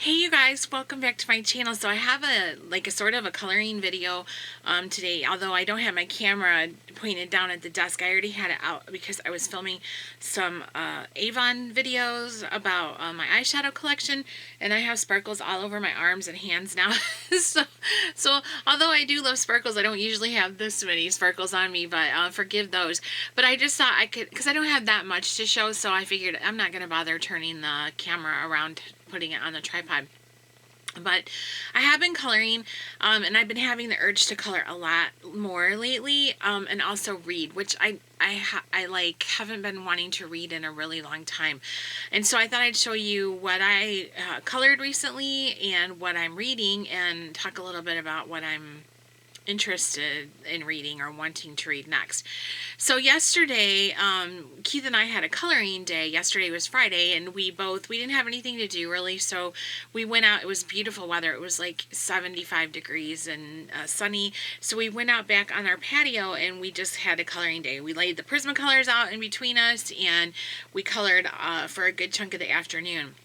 Hey you guys, welcome back to my channel. So I have a sort of a coloring video today, although I don't have my camera pointed down at the desk. I already had it out because I was filming some Avon videos about my eyeshadow collection, and I have sparkles all over my arms and hands now. so although I do love sparkles, I don't usually have this many sparkles on me, but forgive those. But I just thought I could, because I don't have that much to show, so I figured I'm not going to bother turning the camera around, putting it on the tripod. But I have been coloring, and I've been having the urge to color a lot more lately, and also read, which I haven't been wanting to read in a really long time. And so I thought I'd show you what I colored recently and what I'm reading, and talk a little bit about what I'm interested in reading or wanting to read next. So yesterday, Keith and I had a coloring day. Yesterday was Friday, and we didn't have anything to do really, so we went out. It was beautiful weather. It was like 75 degrees and sunny, so we went out back on our patio and we just had a coloring day. We laid the Prismacolors out in between us, and we colored for a good chunk of the afternoon.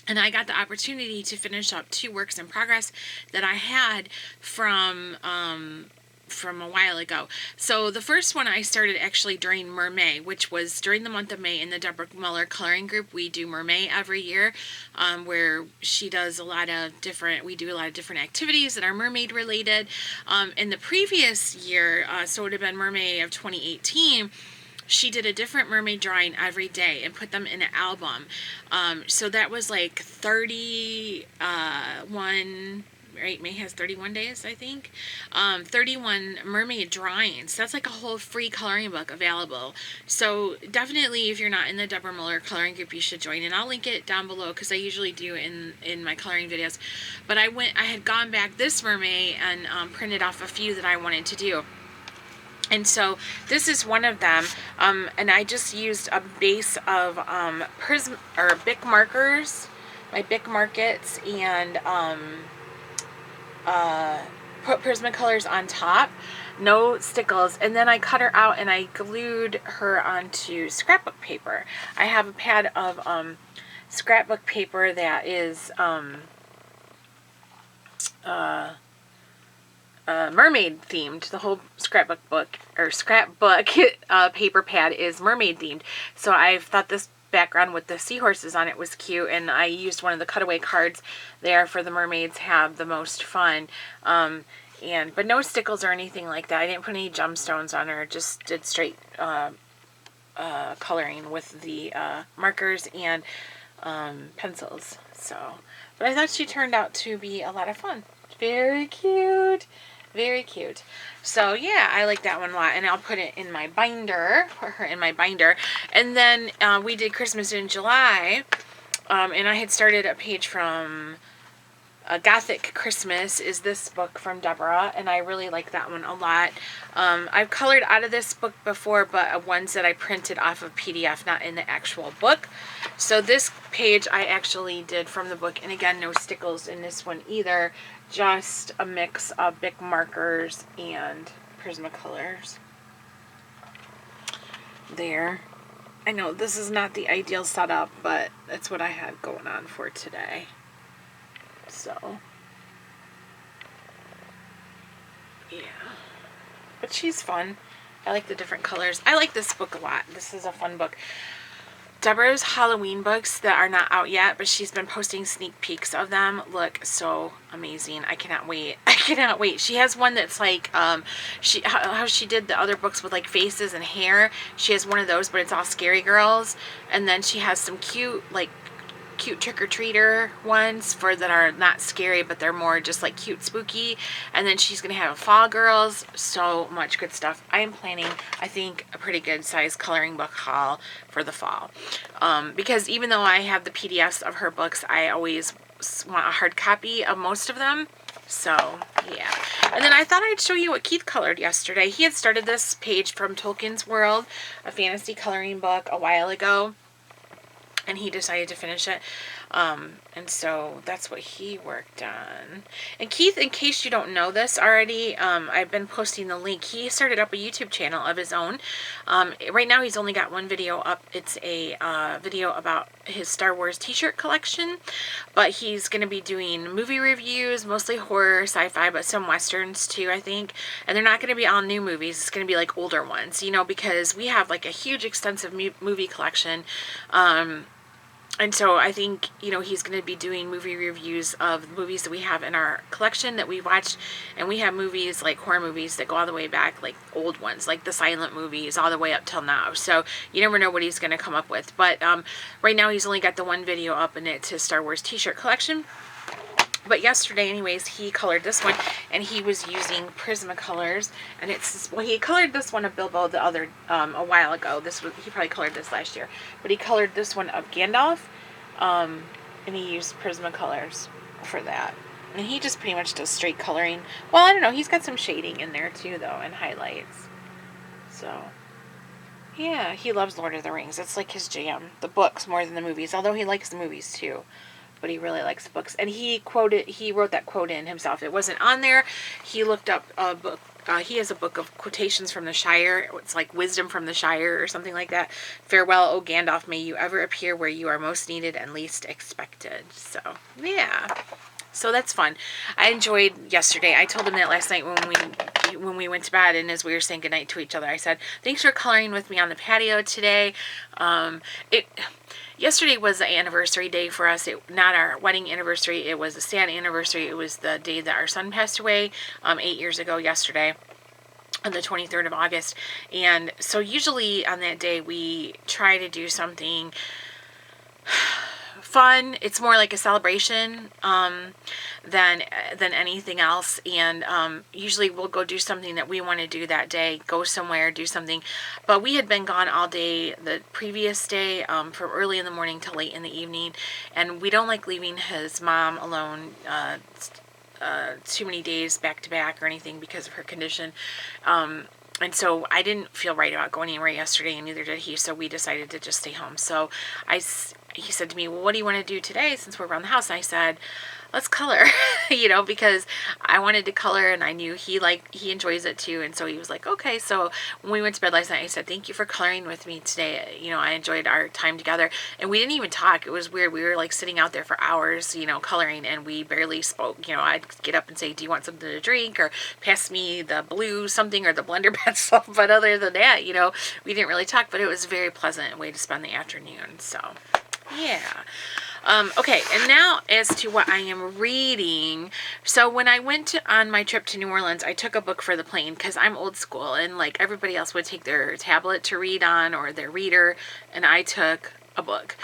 And I got the opportunity to finish up 2 works in progress that I had from a while ago. So the first one I started actually during Mermaid, which was during the month of May in the Deborah Muller coloring group. We do Mermaid every year, where she does we do a lot of different activities that are mermaid related. In the previous year, so it would have been Mermaid of 2018, she did a different mermaid drawing every day and put them in an album. So that was like 31, right? May has 31 days, I think. 31 mermaid drawings. That's like a whole free coloring book available. So definitely, if you're not in the Deborah Muller coloring group, you should join. And I'll link it down below because I usually do in my coloring videos. But I had gone back this mermaid and printed off a few that I wanted to do. And so this is one of them, and I just used a base of Bic markers, my Bic markets, and put Prismacolors on top, no stickles, and then I cut her out and I glued her onto scrapbook paper. I have a pad of scrapbook paper that is mermaid themed. The whole scrapbook paper pad is mermaid themed. So I thought this background with the seahorses on it was cute, and I used one of the cutaway cards there for the mermaids have the most fun. But no stickles or anything like that. I didn't put any gemstones on her. Just did straight coloring with the markers and pencils. But I thought she turned out to be a lot of fun. Very cute. Very cute. So yeah, I like that one a lot, and I'll put it in my binder, put her in my binder. And then we did Christmas in July, and I had started a page from Gothic Christmas is this book from Deborah, and I really like that one a lot. I've colored out of this book before, but ones that I printed off of PDF, not in the actual book. So this page I actually did from the book, and again, no stickles in this one either, just a mix of Bic markers and Prismacolors. There. I know this is not the ideal setup, but that's what I had going on for today. So, yeah. But she's fun. I like the different colors. I like this book a lot. This is a fun book. Deborah's Halloween books that are not out yet, but she's been posting sneak peeks of them, look so amazing. I cannot wait. I cannot wait. She has one that's like, how she did the other books with like faces and hair. She has one of those, but it's all scary girls. And then she has some cute trick-or-treater ones that are not scary, but they're more just like cute, spooky. And then she's gonna have a fall girls. So much good stuff. I am planning, I think, a pretty good size coloring book haul for the fall, because even though I have the PDFs of her books, I always want a hard copy of most of them. So yeah. And then I thought I'd show you what Keith colored yesterday. He had started this page from Tolkien's World, a fantasy coloring book, a while ago, and he decided to finish it. And so that's what he worked on. And Keith, in case you don't know this already, I've been posting the link. He started up a YouTube channel of his own. Right now he's only got one video up. It's a video about his Star Wars t-shirt collection, but he's going to be doing movie reviews, mostly horror, sci-fi, but some westerns too, I think. And they're not going to be all new movies. It's going to be like older ones, you know, because we have like a huge extensive movie collection. And so I think, you know, he's going to be doing movie reviews of movies that we have in our collection that we watched. And we have movies like horror movies that go all the way back, like old ones, like the silent movies, all the way up till now. So you never know what he's going to come up with. But right now he's only got the one video up, and it's his Star Wars t-shirt collection. But yesterday, anyways, he colored this one, and he was using Prismacolors, and it's, well, he colored this one of Bilbo the other, a while ago. He probably colored this last year, but he colored this one of Gandalf, and he used Prismacolors for that. And he just pretty much does straight coloring. Well, I don't know, he's got some shading in there too, though, and highlights. So, yeah, he loves Lord of the Rings. It's like his jam. The books more than the movies, although he likes the movies too. But he really likes books. And he wrote that quote in himself. It wasn't on there. He looked up a book. He has a book of quotations from the Shire. It's like Wisdom from the Shire or something like that. Farewell, O Gandalf, may you ever appear where you are most needed and least expected. So, yeah. So that's fun. I enjoyed yesterday. I told him that last night when we went to bed, and as we were saying goodnight to each other, I said, thanks for coloring with me on the patio today. Yesterday was the anniversary day for us. Not our wedding anniversary. It was a sad anniversary. It was the day that our son passed away 8 years ago yesterday, on the 23rd of August. And so usually on that day we try to do something fun. It's more like a celebration than anything else. And usually we'll go do something that we want to do that day, go somewhere, do something. But we had been gone all day the previous day, from early in the morning to late in the evening, and we don't like leaving his mom alone too many days back to back or anything because of her condition. And so I didn't feel right about going anywhere yesterday, and neither did he, so we decided to just stay home. So he said to me, well, what do you want to do today since we're around the house? And I said, let's color, you know, because I wanted to color, and I knew he enjoys it too. And so he was like, okay. So when we went to bed last night, I said, thank you for coloring with me today. You know, I enjoyed our time together, and we didn't even talk. It was weird. We were like sitting out there for hours, you know, coloring, and we barely spoke. You know, I'd get up and say, do you want something to drink, or pass me the blue something or the blender pencil. But other than that, you know, we didn't really talk, but it was a very pleasant way to spend the afternoon. So yeah. Okay, and now as to what I am reading. So when I went on my trip to New Orleans, I took a book for the plane because I'm old school, and like everybody else would take their tablet to read on or their reader, and I took a book.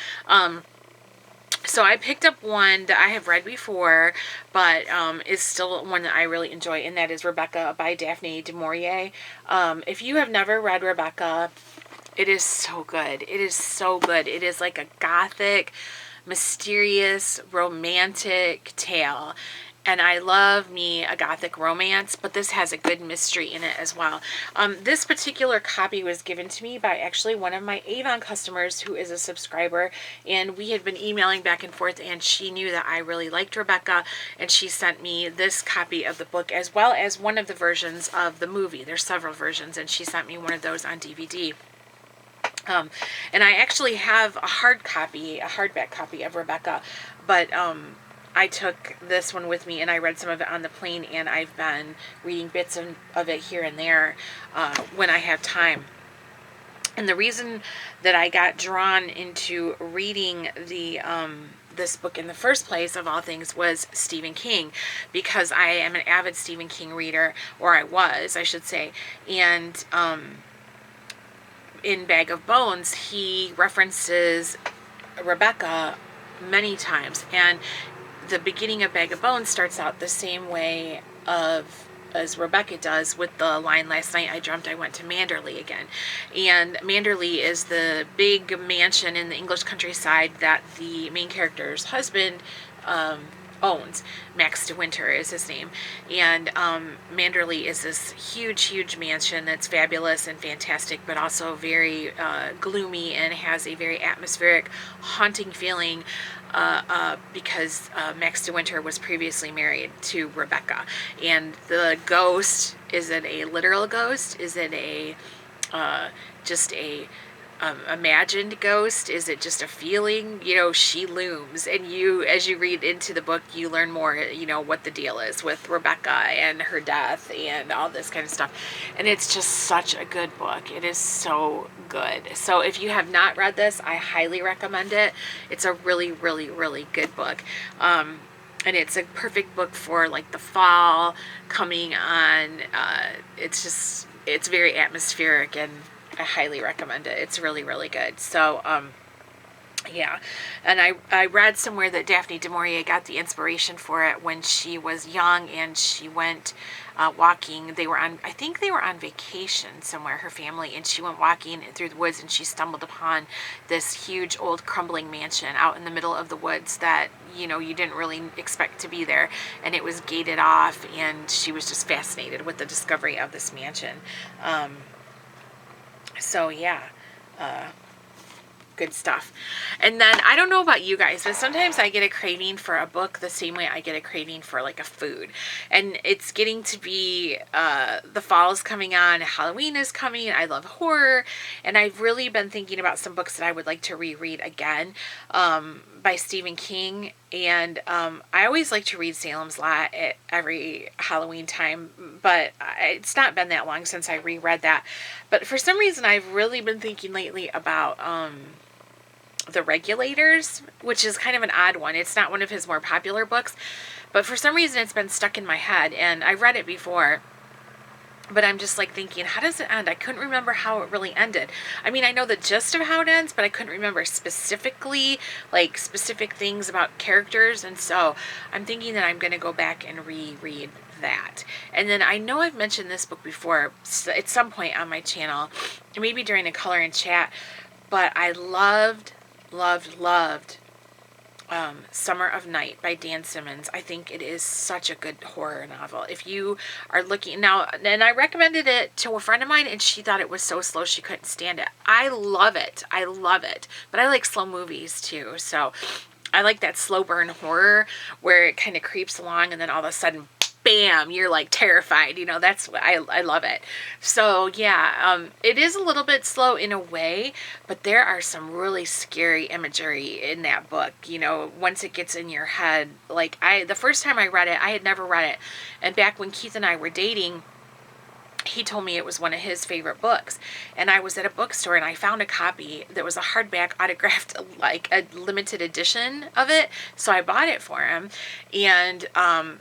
So I picked up one that I have read before, but is still one that I really enjoy, and that is Rebecca by Daphne du Maurier. If you have never read Rebecca, it is so good. It is so good. It is like a gothic, mysterious, romantic tale. And I love me a gothic romance, but this has a good mystery in it as well. This particular copy was given to me by actually one of my Avon customers who is a subscriber, and we had been emailing back and forth, and she knew that I really liked Rebecca, and she sent me this copy of the book as well as one of the versions of the movie. There's several versions, and she sent me one of those on DVD. And I actually have a hardback copy of Rebecca, but I took this one with me, and I read some of it on the plane, and I've been reading bits of it here and there when I have time. And the reason that I got drawn into reading this book in the first place, of all things, was Stephen King, because I am an avid Stephen King reader, or I was, I should say, and in Bag of Bones, he references Rebecca many times, and the beginning of Bag of Bones starts out the same way as Rebecca does, with the line, last night I dreamt I went to Manderley again. And Manderley is the big mansion in the English countryside that the main character's husband owns. Max de Winter is his name, and Manderley is this huge mansion that's fabulous and fantastic, but also very gloomy, and has a very atmospheric, haunting feeling. because Max de Winter was previously married to Rebecca. And the ghost, is it a literal ghost? Is it a just a imagined ghost? Is it just a feeling? She looms, and as you read into the book, you learn more, what the deal is with Rebecca and her death and all this kind of stuff. And it's just such a good book. It is so good. So if you have not read this, I highly recommend it. It's a really, really, really good book. And it's a perfect book for like the fall coming on. It's very atmospheric, and I highly recommend it. It's really, really good. So, yeah. And I read somewhere that Daphne du Maurier got the inspiration for it when she was young, and she went walking. I think they were on vacation somewhere, her family, and she went walking through the woods, and she stumbled upon this huge old crumbling mansion out in the middle of the woods that, you didn't really expect to be there. And it was gated off, and she was just fascinated with the discovery of this mansion. So yeah, good stuff. And then I don't know about you guys, but sometimes I get a craving for a book the same way I get a craving for like a food. And it's getting to be the fall is coming on, Halloween is coming. I love horror, and I've really been thinking about some books that I would like to reread again, by Stephen King. And I always like to read Salem's Lot at every Halloween time, but it's not been that long since I reread that. But for some reason, I've really been thinking lately about The Regulators, which is kind of an odd one. It's not one of his more popular books, but for some reason it's been stuck in my head, and I've read it before. But I'm just like thinking, how does it end? I couldn't remember how it really ended. I mean, I know the gist of how it ends, but I couldn't remember specifically, like specific things about characters. And so I'm thinking that I'm going to go back and reread that. And then I know I've mentioned this book before at some point on my channel, maybe during a color and chat, but I loved Summer of Night by Dan Simmons. I think it is such a good horror novel. If you are looking now, and I recommended it to a friend of mine, and she thought it was so slow she couldn't stand it. I love it, but I like slow movies too. So I like that slow burn horror where it kind of creeps along, and then all of a sudden, bam, you're like terrified. That's what I love it. So yeah, it is a little bit slow in a way, but there are some really scary imagery in that book. Once it gets in your head, like the first time I read it, I had never read it. And back when Keith and I were dating, he told me it was one of his favorite books, and I was at a bookstore and I found a copy that was a hardback autographed, like a limited edition of it, so I bought it for him. And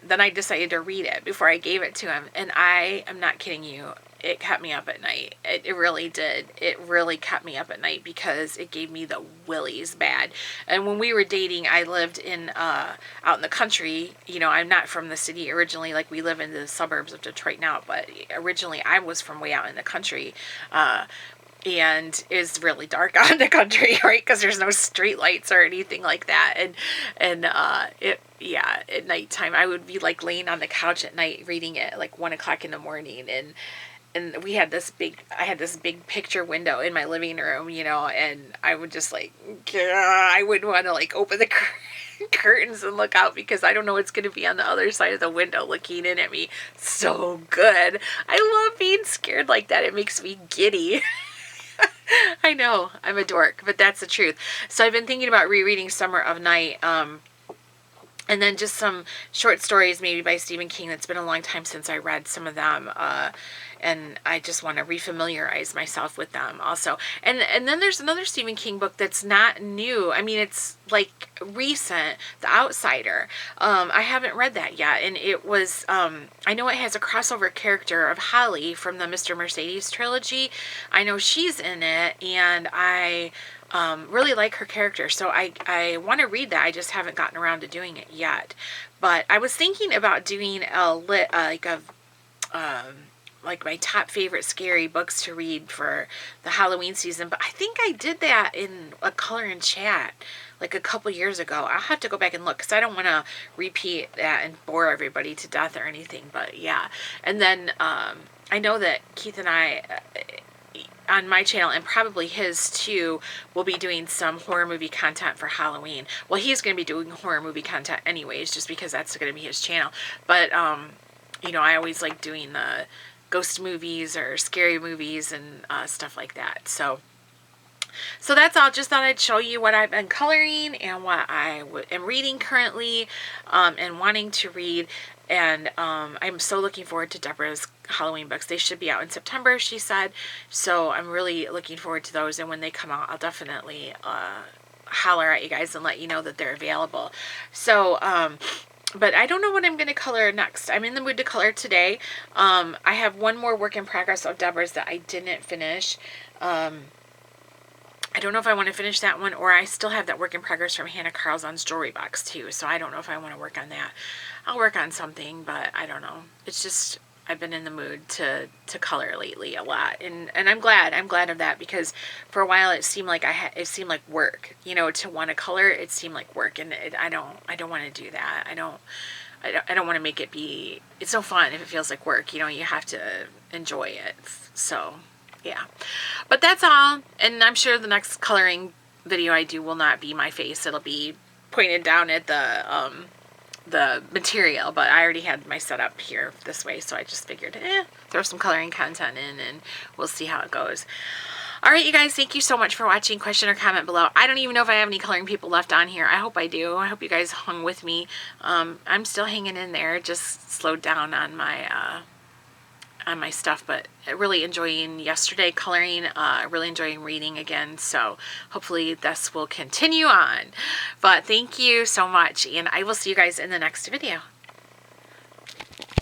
then I decided to read it before I gave it to him, and I am not kidding you, it kept me up at night. It really did. It really kept me up at night because it gave me the willies bad. And when we were dating, I lived out in the country. I'm not from the city originally. Like, we live in the suburbs of Detroit now, but originally I was from way out in the country. And is really dark out in the country, right? Because there's no street lights or anything like that. At nighttime, I would be like laying on the couch at night reading it at like 1:00 in the morning, and I had this big picture window in my living room, and I would just like, I would want to like open the curtains and look out, because I don't know what's going to be on the other side of the window looking in at me. So good. I love being scared like that. It makes me giddy. I know, I'm a dork, but that's the truth. So I've been thinking about rereading Summer of Night, and then just some short stories maybe by Stephen King. It's been a long time since I read some of them, and I just want to refamiliarize myself with them also. And then there's another Stephen King book that's not new. I mean, it's like recent, The Outsider. I haven't read that yet, and it was, I know it has a crossover character of Holly from the Mr. Mercedes trilogy. I know she's in it, and I really like her character, so I want to read that. I just haven't gotten around to doing it yet. But I was thinking about doing like my top favorite scary books to read for the Halloween season, but I think I did that in a color and chat like a couple years ago. I'll have to go back and look, because I don't want to repeat that and bore everybody to death or anything. But yeah, and then I know that Keith and I, on my channel, and probably his too, will be doing some horror movie content for Halloween. Well, he's going to be doing horror movie content anyways, just because that's going to be his channel. But, you know, I always like doing the ghost movies or scary movies and stuff like that. So that's all. Just thought I'd show you what I've been coloring and what I am reading currently, and wanting to read. And I'm so looking forward to Deborah's Halloween books. They should be out in September, she said. So I'm really looking forward to those. And when they come out, I'll definitely holler at you guys and let you know that they're available. So, but I don't know what I'm going to color next. I'm in the mood to color today. I have one more work in progress of Deborah's that I didn't finish. I don't know if I want to finish that one, or I still have that work in progress from Hannah Carlson's jewelry box too. So I don't know if I want to work on that. I'll work on something, but I don't know. It's just, I've been in the mood to color lately a lot, and I'm glad of that, because for a while it seemed like it seemed like work, you know, to want to color. It seemed like work, and I don't want to do that. I don't want to make it be. It's no fun if it feels like work. You know, you have to enjoy it. So yeah, but that's all. And I'm sure the next coloring video I do will not be my face. It'll be pointed down at the material, but I already had my setup here this way, so I just figured throw some coloring content in, and we'll see how it goes. All right, you guys, thank you so much for watching. Question or comment below. I don't even know if I have any coloring people left on here. I hope I do. I hope you guys hung with me. I'm still hanging in there, just slowed down on my stuff, but really enjoying yesterday coloring, really enjoying reading again, so hopefully this will continue on. But thank you so much, and I will see you guys in the next video.